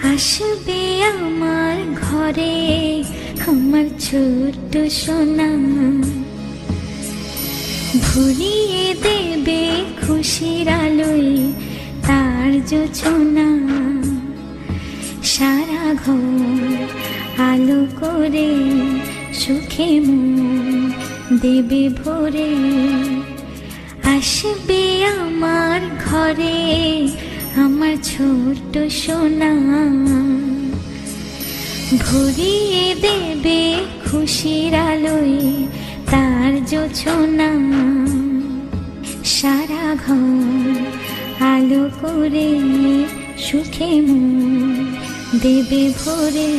আসবে আমার ঘরে আমার ছোট্ট সোনা, ভরিয়ে দেবে খুশির আলোয় তার জোছনা। সারা ঘর আলো করে সুখে মন দেবে ভরে। আসবে আমার ঘরে আমার ছোট্ট সোনা, ভরিয়ে দেবে খুশির আলোয় তার জোছনা। সারা ঘর আলো করে সুখে মন দেবে ভরে।